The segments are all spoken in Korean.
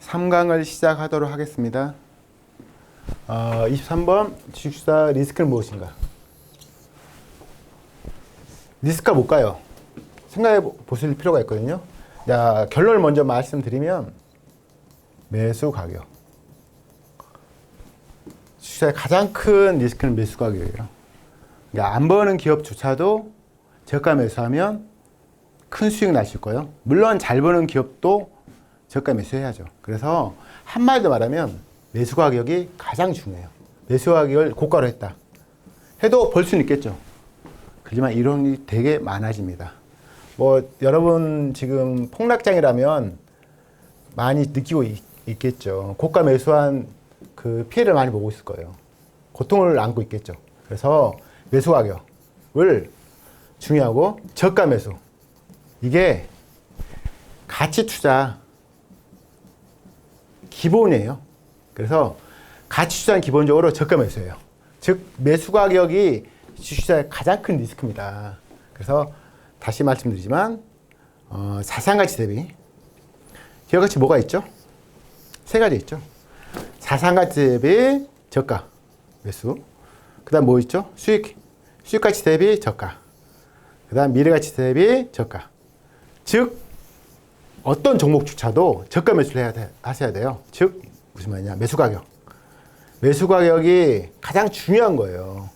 3강을 시작하도록 하겠습니다. 23번 주식투자 리스크는 무엇인가? 리스크가 뭘까요? 생각해 보실 필요가 있거든요. 자, 결론을 먼저 말씀드리면 매수 가격. 주식투자의 가장 큰 리스크는 매수 가격이에요. 그러니까 안 버는 기업조차도 저가 매수하면 큰 수익 나실 거예요. 물론 잘 버는 기업도 저가 매수해야죠. 그래서 한마디로 말하면 매수 가격이 가장 중요해요. 매수 가격을 고가로 했다 해도 벌 수는 있겠죠. 그렇지만 이런 일이 되게 많아집니다. 뭐 여러분 지금 폭락장이라면 많이 느끼고 있겠죠. 고가 매수한 그 피해를 많이 보고 있을 거예요. 고통을 안고 있겠죠. 그래서 매수 가격을 중요하고 저가 매수, 이게 가치 투자 기본이에요. 그래서 가치 투자는 기본적으로 저가 매수예요. 즉 매수 가격이 주식투자의 가장 큰 리스크입니다. 그래서 다시 말씀드리지만 자산가치 대비 기업가치 뭐가 있죠? 세 가지 있죠. 자산가치 대비 저가 매수, 그 다음 뭐 있죠? 수익가치 대비 저가, 그 다음 미래가치 대비 저가. 즉 어떤 종목조차도 저가 매수를 하셔야 돼요. 즉 무슨 말이냐, 매수 가격. 매수 가격이 가장 중요한 거예요.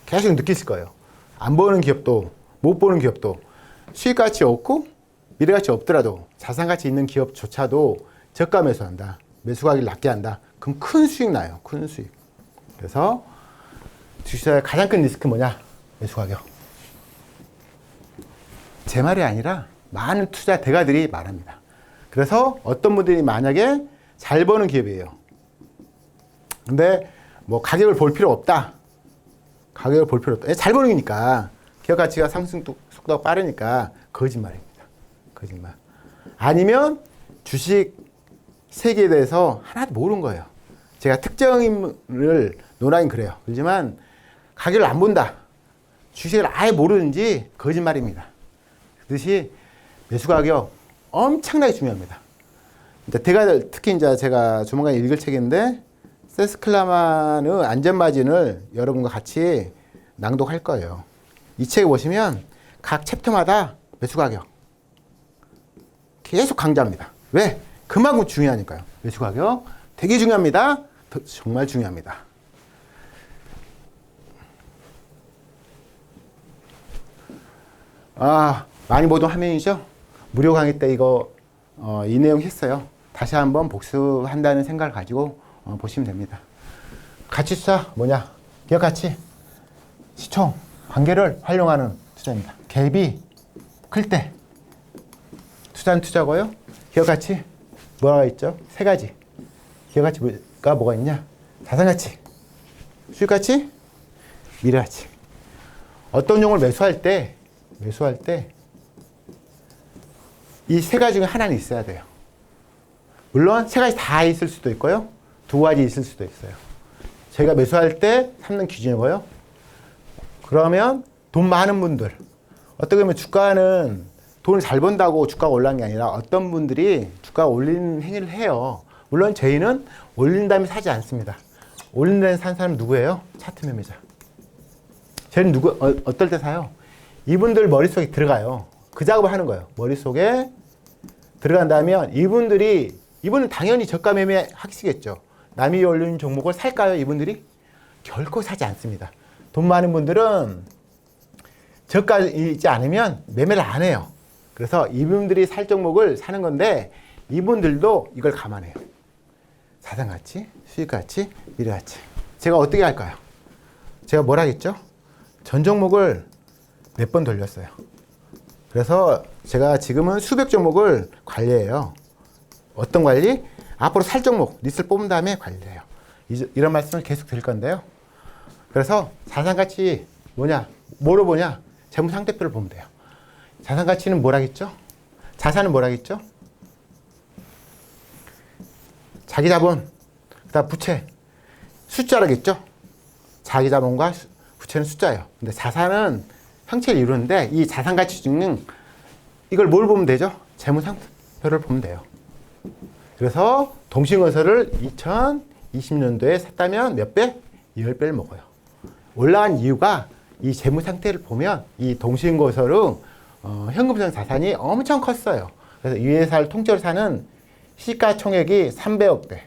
계속 느끼실 거예요. 안 보는 기업도 못 보는 기업도 수익가치 없고 미래가치 없더라도 자산가치 있는 기업조차도 저가 매수한다, 매수 가격을 낮게 한다, 그럼 큰 수익 나요. 큰 수익. 그래서 주식투자의 가장 큰 리스크 뭐냐? 매수 가격. 제 말이 아니라 많은 투자 대가들이 말합니다. 그래서 어떤 분들이 만약에 잘 버는 기업이에요. 근데 뭐 가격을 볼 필요 없다. 가격을 볼 필요 없다. 잘 버는 거니까. 기업 가치가 상승 속도가 빠르니까. 거짓말입니다. 거짓말. 아니면 주식 세계에 대해서 하나도 모르는 거예요. 제가 특정 인물을 논하긴 그래요. 그렇지만 가격을 안 본다, 주식을 아예 모르는지 거짓말입니다. 그렇듯이 매수 가격 엄청나게 중요합니다. 특히 이제 제가 조만간 읽을 책인데 세스 클라만의 안전마진을 여러분과 같이 낭독할 거예요. 이 책에 보시면 각 챕터마다 매수 가격 계속 강조합니다. 왜? 그만큼 중요하니까요. 매수 가격 되게 중요합니다. 정말 중요합니다. 많이 보던 화면이죠? 무료 강의 때 이거 이 내용 했어요. 다시 한번 복습한다는 생각을 가지고 보시면 됩니다. 가치 투자 뭐냐? 기업 가치, 시총, 관계를 활용하는 투자입니다. 갭이 클 때 투자는 투자고요. 기업 가치 뭐가 있죠? 세 가지. 기업 가치가 뭐가 있냐? 자산 가치, 수익 가치, 미래 가치. 어떤 종을 매수할 때 이 세 가지 중에 하나는 있어야 돼요. 물론 세 가지 다 있을 수도 있고요. 두 가지 있을 수도 있어요. 제가 매수할 때 삼는 기준이 뭐예요? 그러면 돈 많은 분들, 어떻게 보면 주가는 돈을 잘 번다고 주가가 올라간 게 아니라 어떤 분들이 주가가 올리는 행위를 해요. 물론 저희는 올린 다음에 사지 않습니다. 올린 다음에 산 사람은 누구예요? 차트 매매자. 저희는 어떨 때 사요? 이분들 머릿속에 들어가요. 그 작업을 하는 거예요. 머릿속에 들어간다면 이분은 당연히 저가 매매 하시겠죠. 남이 올린 종목을 살까요? 이분들이? 결코 사지 않습니다. 돈 많은 분들은 저가이지 않으면 매매를 안 해요. 그래서 이분들이 살 종목을 사는 건데 이분들도 이걸 감안해요. 자산가치, 수익가치, 미래가치. 제가 어떻게 할까요? 제가 뭘 하겠죠? 전 종목을 몇 번 돌렸어요. 그래서 제가 지금은 수백 종목을 관리해요. 어떤 관리? 앞으로 살 종목, 리스트를 뽑은 다음에 관리해요. 이런 말씀을 계속 드릴 건데요. 그래서 자산가치 뭐냐? 뭐로 보냐? 재무상태표를 보면 돼요. 자산가치는 뭐라겠죠? 자산은 뭐라겠죠? 자기 자본, 그다음 부채, 숫자라겠죠? 자기 자본과 부채는 숫자예요. 근데 자산은 형체를 이루는데 이 자산가치 중은 이걸 뭘 보면 되죠? 재무상태표를 보면 돼요. 그래서 동신건설을 2020년도에 샀다면 몇 배? 10배를 먹어요. 올라간 이유가 이 재무 상태를 보면 이 동신건설은 현금성 자산이 엄청 컸어요. 그래서 이 회사를 통째로 사는 시가총액이 300억대.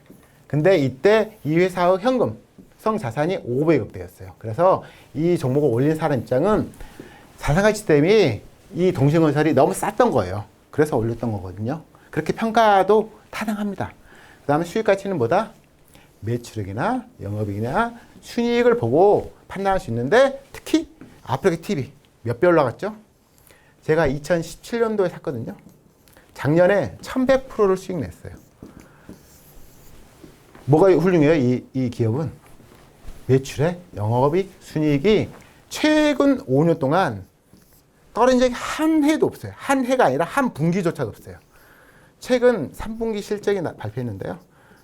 근데 이때 이 회사의 현금성 자산이 500억대였어요. 그래서 이 종목을 올린 사람 입장은 자산가치 때문에 이 동신건설이 너무 쌌던 거예요. 그래서 올렸던 거거든요. 그렇게 평가도 타당합니다. 그 다음에 수익가치는 뭐다? 매출액이나 영업이익이나 순이익을 보고 판단할 수 있는데 특히 아프리카 TV 몇 배 올라갔죠? 제가 2017년도에 샀거든요. 작년에 1100%를 수익 냈어요. 뭐가 훌륭해요? 이 기업은 매출액, 영업이익, 순이익이 최근 5년 동안 떨어진 적이 한 해도 없어요. 한 해가 아니라 한 분기조차도 없어요. 최근 3분기 실적이 발표했는데요.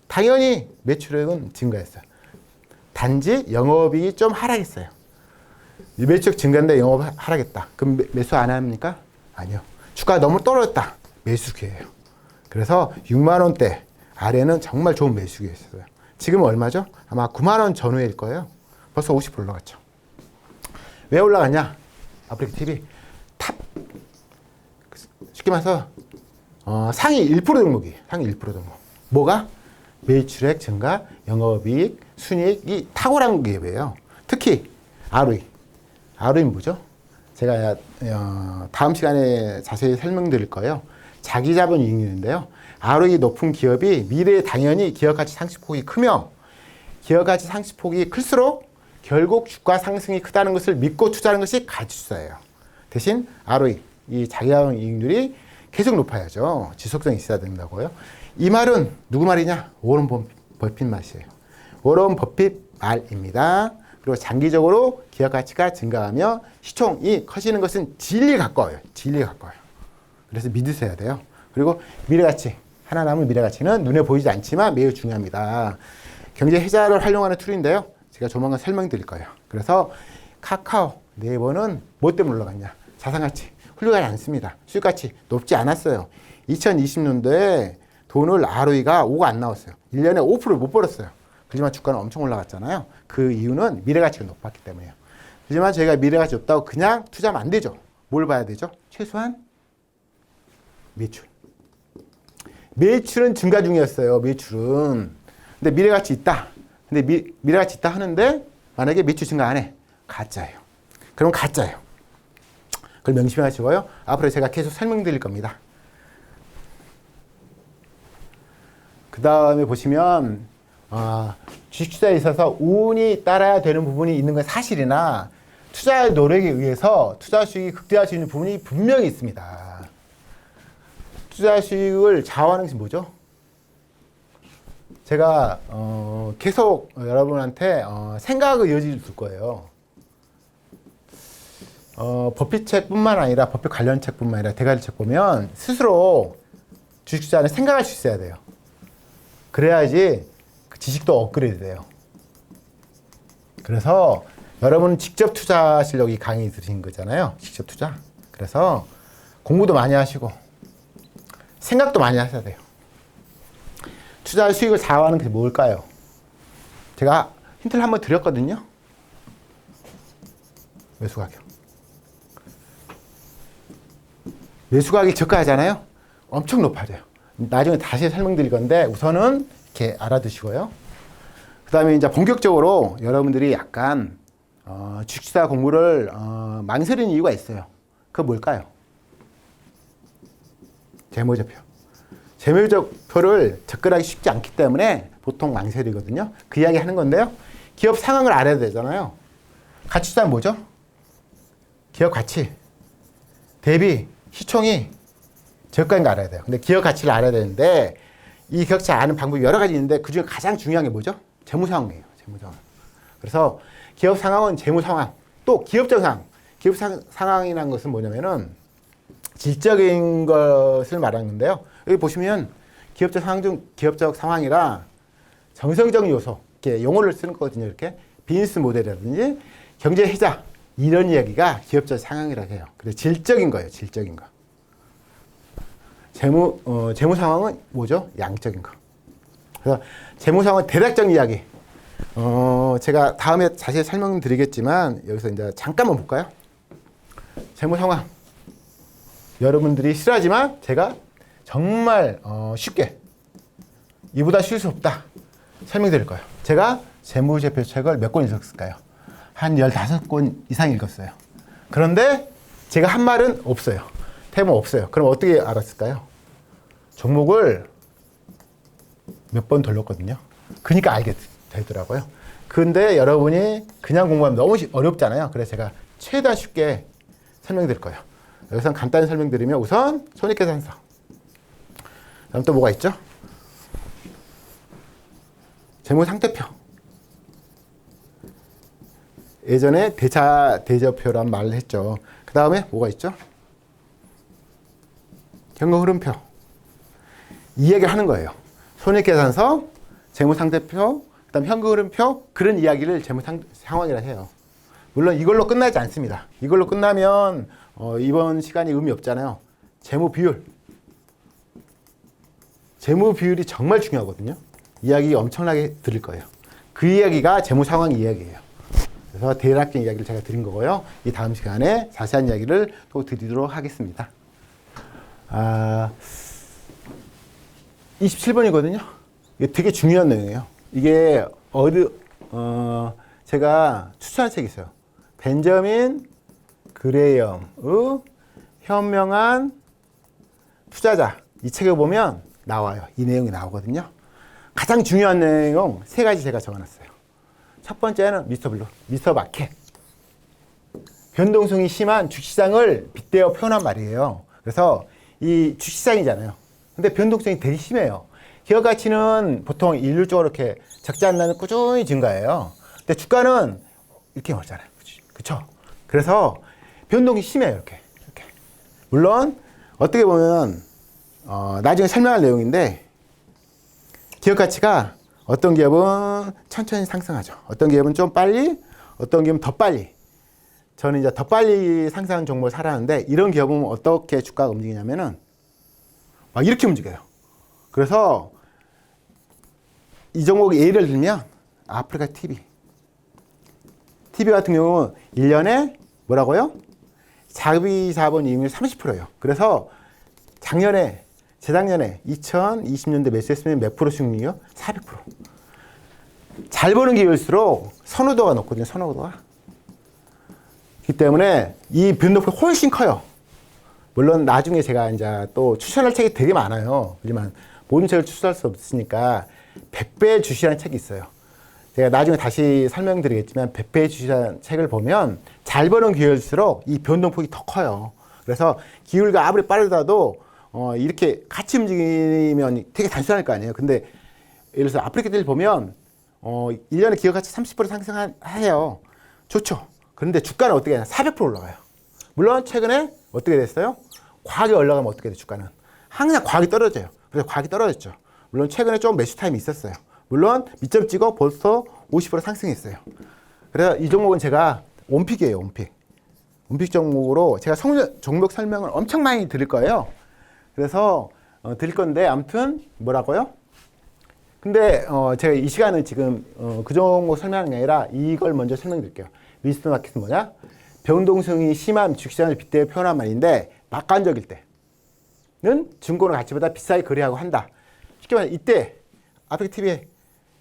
당연히 매출액은 증가했어요. 단지 영업이익이 좀 하락했어요. 매출액 증가인데 영업 하락했다. 그럼 매수 안 합니까? 아니요. 주가가 너무 떨어졌다. 매수 기회예요. 그래서 6만 원대 아래는 정말 좋은 매수 기회였어요. 지금 얼마죠? 아마 9만 원 전후일 거예요. 벌써 50% 올라갔죠. 왜 올라갔냐? 아프리카 TV 탑 쉽게 말해서 상위 1% 종목이에요. 상위 1% 종목. 뭐가? 매출액 증가, 영업이익, 순이익이 탁월한 기업이에요. 특히 ROE. ROE는 뭐죠? 제가 다음 시간에 자세히 설명드릴 거예요. 자기자본 이익률인데요. ROE 높은 기업이 미래에 당연히 기업가치 상승폭이 크며 기업가치 상승폭이 클수록 결국 주가 상승이 크다는 것을 믿고 투자하는 것이 가치투자예요. 대신 ROE, 이 자기자본 이익률이 계속 높아야죠. 지속성이 있어야 된다고요. 이 말은 누구 말이냐? 워런 버핏 말이에요. 워런 버핏 말입니다. 그리고 장기적으로 기업 가치가 증가하며 시총이 커지는 것은 진리에 가까워요. 진리에 가까워요. 그래서 믿으셔야 돼요. 그리고 미래가치, 하나 남은 미래가치는 눈에 보이지 않지만 매우 중요합니다. 경제해자를 활용하는 툴인데요. 제가 조만간 설명드릴 거예요. 그래서 카카오, 네이버는 뭐 때문에 올라갔냐? 자산가치 훌륭하지 않습니다. 수익가치 높지 않았어요. 2020년도에 돈을 ROE가 5가 안 나왔어요. 1년에 5%를 못 벌었어요. 하지만 주가는 엄청 올라갔잖아요. 그 이유는 미래가치가 높았기 때문이에요. 하지만 저희가 미래가치 없다고 그냥 투자하면 안 되죠. 뭘 봐야 되죠? 최소한 매출. 매출은 증가 중이었어요. 매출은. 근데 미래가치 있다. 근데 미래가치 있다 하는데 만약에 매출 증가 안 해. 가짜예요. 그럼 가짜예요. 그걸 명심하시고요. 앞으로 제가 계속 설명드릴 겁니다. 그 다음에 보시면 주식 투자에 있어서 운이 따라야 되는 부분이 있는 건 사실이나 투자의 노력에 의해서 투자 수익이 극대화할 수 있는 부분이 분명히 있습니다. 투자 수익을 좌우하는 것이 뭐죠? 제가 계속 여러분한테 생각의 여지를 줄 거예요. 버핏 책뿐만 아니라 버핏 관련 책뿐만 아니라 대가리 책 보면 스스로 주식 투자는 생각할 수 있어야 돼요. 그래야지 그 지식도 업그레이드 돼요. 그래서 여러분 직접 투자 실력이 강의 들으신 거잖아요. 직접 투자. 그래서 공부도 많이 하시고 생각도 많이 하셔야 돼요. 투자 수익을 좌우하는 게 뭘까요? 제가 힌트를 한번 드렸거든요. 매수가격. 매수가격이 저가하잖아요. 엄청 높아져요. 나중에 다시 설명드릴 건데 우선은 이렇게 알아두시고요. 그 다음에 이제 본격적으로 여러분들이 약간 주식투자 공부를 망설이는 이유가 있어요. 그거 뭘까요? 재무제표. 재무제표를 접근하기 쉽지 않기 때문에 보통 망설이거든요. 그 이야기 하는 건데요. 기업 상황을 알아야 되잖아요. 가치투자는 뭐죠? 기업 가치 대비 시총이 저가인 거 알아야 돼요. 근데 기업 가치를 알아야 되는데 이 기업 가치 아는 방법이 여러 가지 있는데 그중에 가장 중요한 게 뭐죠? 재무 상황이에요. 재무 상황. 그래서 기업 상황은 재무 상황, 또 기업적 상황. 기업 상황이라는 것은 뭐냐면은 질적인 것을 말하는 건데요. 여기 보시면 기업적 상황 중 기업적 상황이라 정성적 요소, 이렇게 용어를 쓰는 거거든요. 이렇게 비즈니스 모델이라든지 경제 해자 이런 이야기가 기업적 상황이라고 해요. 그래서 질적인 거예요. 질적인 거. 재무 상황은 뭐죠? 양적인 거. 그래서 재무 상황 대략적인 이야기. 제가 다음에 자세히 설명드리겠지만 여기서 이제 잠깐만 볼까요? 재무 상황. 여러분들이 싫어하지만 제가 정말 쉽게 이보다 쉬울 수 없다 설명드릴 거예요. 제가 재무제표 책을 몇 권 읽었을까요? 한 15권 이상 읽었어요. 그런데 제가 한 말은 없어요. 태무 없어요. 그럼 어떻게 알았을까요? 종목을 몇 번 돌렸거든요. 그러니까 알게 되더라고요. 근데 여러분이 그냥 공부하면 너무 어렵잖아요. 그래서 제가 최대한 쉽게 설명드릴 거예요. 여기서 간단히 설명드리면 우선 손익계산서. 다음 또 뭐가 있죠? 재무상태표. 예전에 대자표란 말을 했죠. 그 다음에 뭐가 있죠? 경영흐름표. 이 얘기를 하는 거예요. 손익계산서, 재무상태표, 그 다음 현금흐름표, 그런 이야기를 재무상황이라 해요. 물론 이걸로 끝나지 않습니다. 이걸로 끝나면 이번 시간이 의미 없잖아요. 재무비율. 재무비율이 정말 중요하거든요. 이야기 엄청나게 드릴 거예요. 그 이야기가 재무상황 이야기예요. 그래서 대략적인 이야기를 제가 드린 거고요. 이 다음 시간에 자세한 이야기를 또 드리도록 하겠습니다. 27번이거든요. 이게 되게 중요한 내용이에요. 이게 제가 추천한 책이 있어요. 벤저민 그레이엄의 현명한 투자자. 이 책을 보면 나와요. 이 내용이 나오거든요. 가장 중요한 내용 3가지 제가 적어놨어요. 첫 번째는 미스터 블루, 미스터 마켓. 변동성이 심한 주식시장을 빗대어 표현한 말이에요. 그래서 이 주식시장이잖아요. 근데 변동성이 되게 심해요. 기업 가치는 보통 일률적으로 이렇게 적지 않는 꾸준히 증가해요. 근데 주가는 이렇게 오잖아요. 그렇죠? 그래서 변동이 심해요. 이렇게. 물론 어떻게 보면 나중에 설명할 내용인데 기업 가치가 어떤 기업은 천천히 상승하죠. 어떤 기업은 좀 빨리, 어떤 기업은 더 빨리. 저는 이제 더 빨리 상승하는 종목을 사라는데 이런 기업은 어떻게 주가가 움직이냐면은 막 이렇게 움직여요. 그래서 이 종목의 예를 들면 아프리카 TV. TV 같은 경우 1년에 뭐라고요? 자기 자본 이익률 30%예요. 그래서 재작년에 2020년대 매수했으면 몇 프로 수익률이요? 400%. 잘 버는 기업일수록 선호도가 높거든요. 선호도가. 그렇기 때문에 이 변동폭이 훨씬 커요. 물론 나중에 제가 이제 또 추천할 책이 되게 많아요. 하지만 모든 책을 추천할 수 없으니까 100배 주시라는 책이 있어요. 제가 나중에 다시 설명드리겠지만 100배 주시라는 책을 보면 잘 버는 기업일수록 이 변동폭이 더 커요. 그래서 기울기가 아무리 빠르다도 이렇게 같이 움직이면 되게 단순할 거 아니에요. 근데 예를 들어서 아프리카들 보면 1년에 기업 가치 30% 상승해요. 좋죠. 그런데 주가는 어떻게 해요? 400% 올라가요. 물론 최근에 어떻게 됐어요? 과하게 올라가면 어떻게 돼요? 주가는 항상 과하게 떨어져요. 그래서 과하게 떨어졌죠. 물론 최근에 좀 매수 타임이 있었어요. 물론 밑점 찍어 벌써 50% 상승했어요. 그래서 이 종목은 제가 원픽이에요. 원픽 종목으로 제가 종목 설명을 엄청 많이 드릴 거예요. 그래서 드릴 건데 아무튼 뭐라고요? 근데 제가 이 시간은 지금 그 종목 설명하는 게 아니라 이걸 먼저 설명드릴게요. 미스터 마켓은 뭐냐? 변동성이 심한 주식시장을 빗대어 표현한 말인데 낙관적일 때는 증권의 가치보다 비싸게 거래하고 한다. 쉽게 말해 이때 아프리카 TV에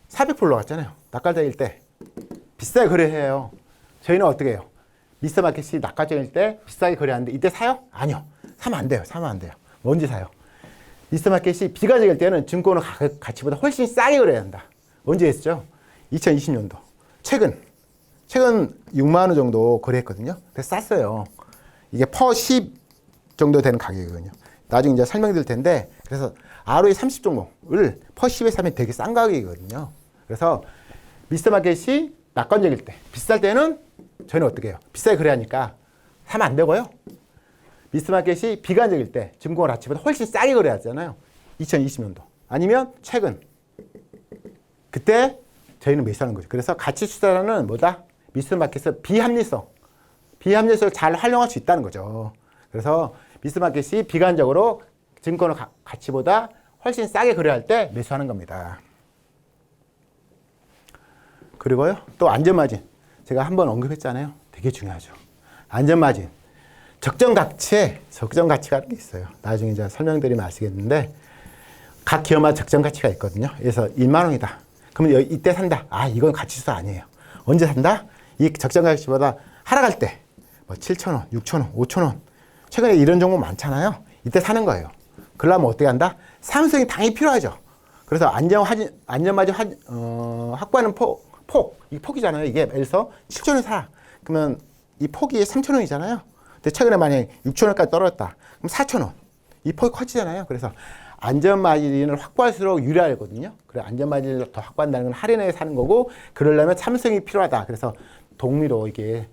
400% 올라갔잖아요. 낙관적일 때 비싸게 거래해요. 저희는 어떻게 해요? 미스터 마켓이 낙관적일 때 비싸게 거래하는데 이때 사요? 아니요. 사면 안 돼요. 언제 사요? 미스터 마켓이 비과적일 때는 증권의 가치보다 훨씬 싸게 거래해야 한다. 언제 했죠? 2020년도. 최근 6만 원 정도 거래했거든요. 그래서 쌌어요. 이게 퍼 10 정도 되는 가격이거든요. 나중에 이제 설명드릴 텐데 그래서 ROE 30 종목을 퍼 10에 사면 되게 싼 가격이거든요. 그래서 미스터 마켓이 낙관적일 때, 비쌀 때는 저희는 어떻게 해요? 비싸게 거래하니까 사면 안 되고요. 미스터 마켓이 비관적일 때 증권 가치보다 훨씬 싸게 거래하잖아요. 2020년도. 아니면 최근. 그때 저희는 매수하는 거죠. 그래서 가치 투자라는 뭐다? 미스터 마켓의 비합리성을 잘 활용할 수 있다는 거죠. 그래서 미스터 마켓이 비관적으로 증권 가치보다 훨씬 싸게 거래할 때 매수하는 겁니다. 그리고요, 또 안전마진. 제가 한번 언급했잖아요. 되게 중요하죠. 안전마진. 적정 가치가 있어요. 나중에 제가 설명드리면 아시겠는데, 각 기업마다 적정 가치가 있거든요. 그래서 1만 원이다. 그러면 이때 산다. 아, 이건 가치수사 아니에요. 언제 산다? 이 적정 가치보다 하락할 때, 뭐 7천 원, 6천 원, 5천 원. 최근에 이런 종목 많잖아요. 이때 사는 거예요. 그러려면 어떻게 한다? 삼성이 당연히 필요하죠. 그래서 안전마진 확보하는 이 폭이잖아요. 이게 예를 들어서 7천 원 사. 그러면 이 폭이 3천 원이잖아요. 근데 최근에 만약에 6천 원까지 떨어졌다. 그럼 4천 원. 이 폭이 커지잖아요. 그래서 안전마진을 확보할수록 유리하거든요. 그래 안전마진을 더 확보한다는 건 할인해서 사는 거고, 그러려면 삼성이 필요하다. 그래서 등위로 이렇게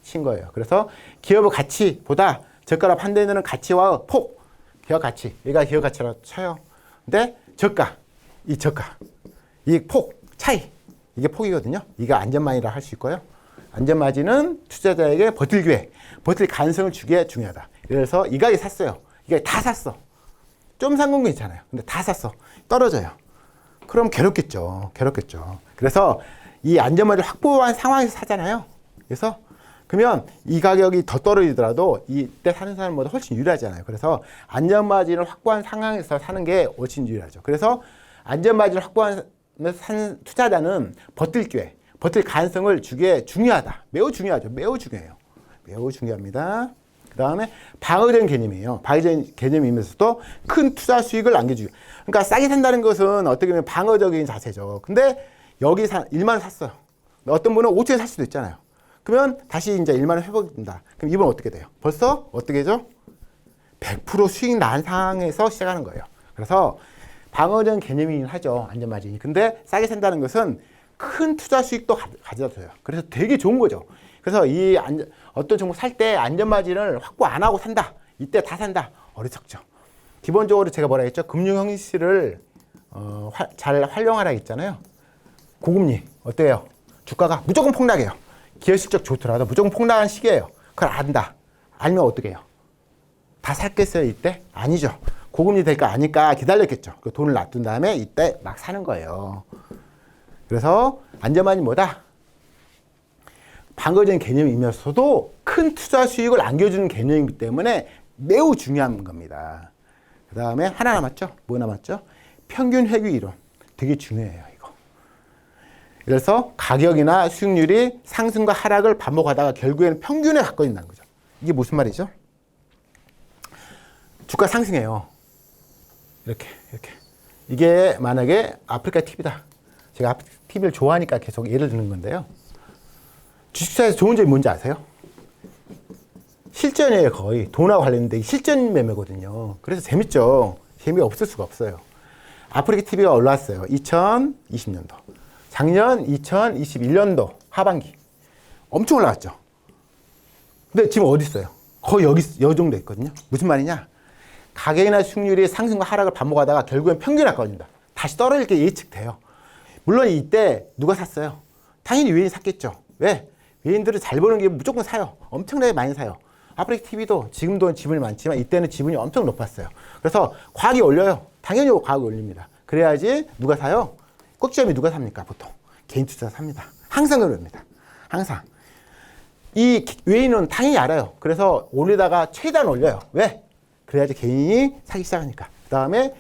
친 거예요. 그래서 기업의 가치보다 저가로 판단되는 가치와 폭, 기업 가치, 얘가 기업 가치라고 쳐요. 근데 이 폭 차이, 이게 폭이거든요. 이게 안전마진이라 할 수 있고요. 안전마진은 투자자에게 버틸 가능성을 주기에 중요하다. 그래서 이 가게 샀어요. 이게 다 샀어. 좀 산 건 괜찮아요. 근데 다 샀어. 떨어져요. 그럼 괴롭겠죠. 그래서 이 안전마진을 확보한 상황에서 사잖아요. 그래서 그러면 이 가격이 더 떨어지더라도 이때 사는 사람보다 훨씬 유리하잖아요. 그래서 안전마진을 확보한 상황에서 사는 게 훨씬 유리하죠. 그래서 안전마진을 확보하면서 산 투자자는 버틸 가능성을 주기에 중요하다. 매우 중요하죠. 매우 중요합니다. 그 다음에 방어적인 개념이에요. 방어적인 개념이면서도 큰 투자 수익을 안겨주고. 그러니까 싸게 산다는 것은 어떻게 보면 방어적인 자세죠. 근데 여기 1만 원 샀어요. 어떤 분은 5천에 살 수도 있잖아요. 그러면 다시 이제 1만 원 회복이 된다. 그럼 이분 어떻게 돼요? 벌써 어떻게 되죠? 100% 수익 난 상황에서 시작하는 거예요. 그래서 방어적인 개념이긴 하죠. 안전마진이. 근데 싸게 산다는 것은 큰 투자 수익도 가져다 줘요. 그래서 되게 좋은 거죠. 그래서 어떤 종목 살 때 안전마진을 확보 안 하고 산다. 이때 다 산다. 어리석죠. 기본적으로 제가 뭐라 했죠? 금융 형식을 잘 활용하라 했잖아요. 고금리 어때요? 주가가 무조건 폭락해요. 기업 실적 좋더라도 무조건 폭락한 시기예요. 그걸 안다. 알면 어떻게 해요? 다 샀겠어요 이때? 아니죠. 고금리 될 거 아니까 기다렸겠죠. 그 돈을 놔둔 다음에 이때 막 사는 거예요. 그래서 안전마진이 뭐다? 방어적인 개념이면서도 큰 투자 수익을 안겨주는 개념이기 때문에 매우 중요한 겁니다. 그 다음에 하나 남았죠? 뭐 남았죠? 평균 회귀 이론. 되게 중요해요, 이거. 그래서 가격이나 수익률이 상승과 하락을 반복하다가 결국에는 평균에 가까워진다는 거죠. 이게 무슨 말이죠? 주가 상승해요. 이렇게. 이게 만약에 아프리카 TV다. 제가 아프리카 TV를 좋아하니까 계속 예를 드는 건데요. 주식시장에서 좋은 점이 뭔지 아세요? 실전이에요, 거의. 돈하고 관련된 실전 매매거든요. 그래서 재밌죠. 재미가 없을 수가 없어요. 아프리카 TV가 올라왔어요. 2020년도. 작년 2021년도 하반기. 엄청 올라왔죠. 근데 지금 어디 있어요? 거의 여 정도 있거든요. 무슨 말이냐? 가격이나 수익률이 상승과 하락을 반복하다가 결국엔 평균에 가까워진다. 다시 떨어질 게 예측돼요. 물론 이때 누가 샀어요? 당연히 외인이 샀겠죠. 왜? 외인들은 잘 버는 게 무조건 사요. 엄청나게 많이 사요. 아프리카 TV도 지금도 지분이 많지만 이때는 지분이 엄청 높았어요. 그래서 과학이 올려요. 당연히 과학이 올립니다. 그래야지 누가 사요? 꼭지점이 누가 삽니까? 보통 개인 투자 삽니다. 항상 그럽니다. 항상. 이 외인은 당연히 알아요. 그래서 올리다가 최대한 올려요. 왜? 그래야지 개인이 사기 시작하니까. 그 다음에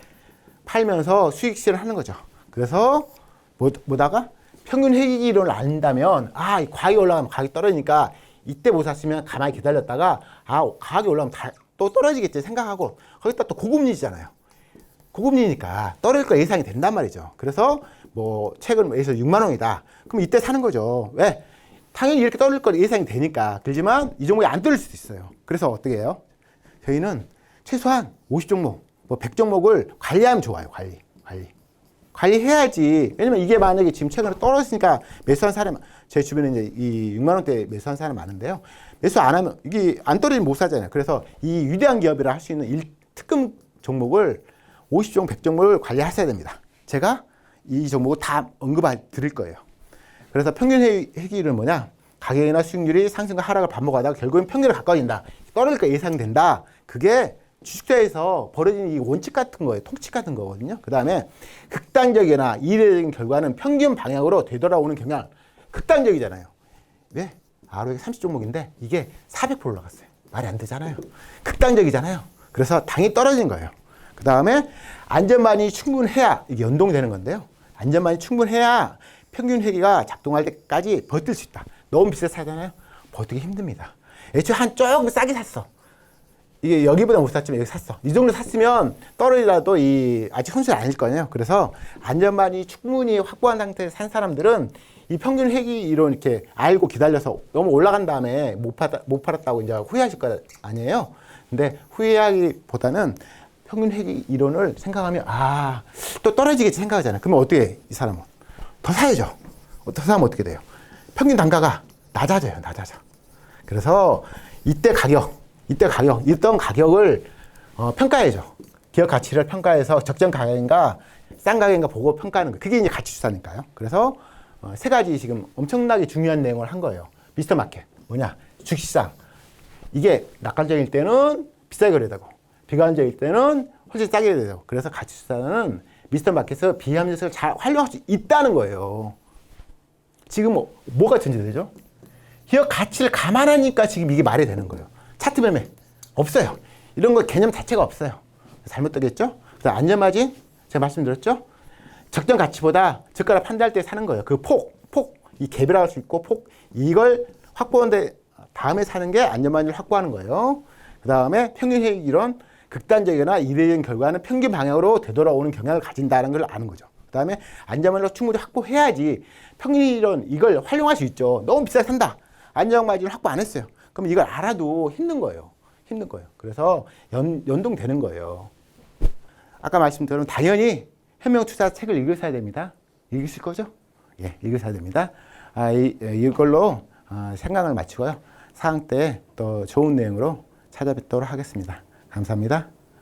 팔면서 수익 실현을 하는 거죠. 그래서 뭐다가 평균 회귀 이론을 안다면 과학이 올라가면 가격이 떨어지니까 이때 못 샀으면 가만히 기다렸다가 가격이 올라가면 또 떨어지겠지 생각하고 거기다 또 고금리잖아요. 고금리니까 떨어질 거 예상이 된단 말이죠. 그래서 뭐 최근 예에서 6만 원이다. 그럼 이때 사는 거죠. 왜? 당연히 이렇게 떨어질 거 예상이 되니까. 그렇지만 이 종목이 안 떨어질 수도 있어요. 그래서 어떻게 해요? 저희는 최소한 50종목, 뭐 100종목을 관리하면 좋아요. 관리해야지. 왜냐면 이게 만약에 지금 최근에 떨어졌으니까 매수한 사람, 제 주변에 이제 이 6만 원대 매수한 사람 많은데요. 매수 안 하면 이게 안 떨어지면 못 사잖아요. 그래서 이 위대한 기업이라 할 수 있는 특금 종목을 50종목, 100종목을 관리하셔야 됩니다. 제가 이 종목을 다 드릴 거예요. 그래서 평균 회귀율은 뭐냐? 가격이나 수익률이 상승과 하락을 반복하다가 결국엔 평균에 가까워진다. 떨어질 거 예상된다. 그게 주식시장에서 벌어지는 이 원칙 같은 거예요. 통칙 같은 거거든요. 그 다음에 극단적이나 이례적인 결과는 평균 방향으로 되돌아오는 경향. 극단적이잖아요. 왜? ROE 30종목인데 이게 400% 올라갔어요. 말이 안 되잖아요. 극단적이잖아요. 그래서 당이 떨어진 거예요. 그 다음에 안전반이 충분해야 이게 연동되는 건데요. 안전반이 충분해야 평균 회귀가 작동할 때까지 버틸 수 있다. 너무 비싸게 사잖아요. 버티기 힘듭니다. 애초에 조금 싸게 샀어. 이게 여기보다 못 샀지만 여기 샀어. 이 정도 샀으면 떨어지라도 아직 손실이 아닐 거예요. 그래서 안전반이 충분히 확보한 상태에서 산 사람들은 이 평균 회귀 이론 이렇게 알고 기다려서 너무 올라간 다음에 못 팔았다고 이제 후회하실 거 아니에요. 근데 후회하기보다는 평균 회귀 이론을 생각하면 또 떨어지겠지 생각하잖아요. 그러면 어떻게 해, 이 사람은? 더 사야죠. 더 사면 어떻게 돼요? 평균 단가가 낮아져요. 그래서 이때 있던 가격을 평가해줘. 기업 가치를 평가해서 적정 가격인가 싼 가격인가 보고 평가하는 거예요. 그게 이제 가치 추산이니까요. 그래서 세 가지 지금 엄청나게 중요한 내용을 한 거예요. 미스터 마켓 뭐냐? 주식시장. 이게 낙관적일 때는 비싸게 거래되고 비관적일 때는 훨씬 싸게 되고. 그래서 가치 추산은 미스터 마켓에서 비합리성을 잘 활용할 수 있다는 거예요. 지금 뭐가 전제되죠? 기업 가치를 감안하니까 지금 이게 말이 되는 거예요. 차트 매매 없어요. 이런 거 개념 자체가 없어요. 잘못되겠죠? 그래서 안전마진 제가 말씀드렸죠? 적정 가치보다 저가를 판단할 때 사는 거예요. 그 이 갭이라고 할 수 있고 이걸 확보한 다음에 사는 게 안전마진을 확보하는 거예요. 그 다음에 평균 회익 이론 극단적이거나 이례적인 결과는 평균 방향으로 되돌아오는 경향을 가진다는 걸 아는 거죠. 그 다음에 안전마진을 충분히 확보해야지 평균 이론 이걸 활용할 수 있죠. 너무 비싸게 산다. 안전마진을 확보 안 했어요. 그럼 이걸 알아도 힘든 거예요. 그래서 연동되는 거예요. 아까 말씀드린 당연히 현명투자 책을 읽으셔야 됩니다. 읽으실 거죠? 예, 읽으셔야 됩니다. 이걸로 생각을 마치고요. 사항 때 또 좋은 내용으로 찾아뵙도록 하겠습니다. 감사합니다.